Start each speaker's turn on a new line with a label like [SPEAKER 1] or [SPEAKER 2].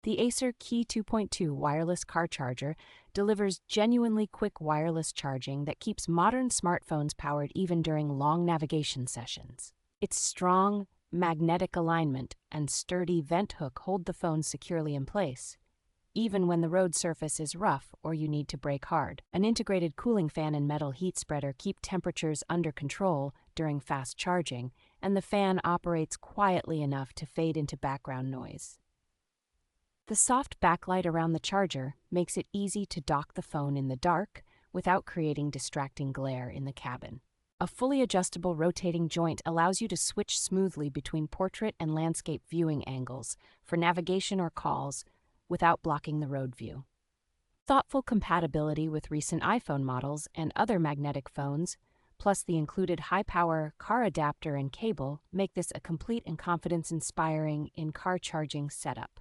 [SPEAKER 1] The Acer Qi2.2 wireless car charger delivers genuinely quick wireless charging that keeps modern smartphones powered even during long navigation sessions. Its strong, magnetic alignment and sturdy vent hook hold the phone securely in place, even when the road surface is rough or you need to brake hard. An integrated cooling fan and metal heat spreader keep temperatures under control during fast charging, and the fan operates quietly enough to fade into background noise. The soft backlight around the charger makes it easy to dock the phone in the dark without creating distracting glare in the cabin. A fully adjustable rotating joint allows you to switch smoothly between portrait and landscape viewing angles for navigation or calls without blocking the road view. Thoughtful compatibility with recent iPhone models and other magnetic phones, plus the included high-power car adapter and cable, make this a complete and confidence-inspiring in-car charging setup.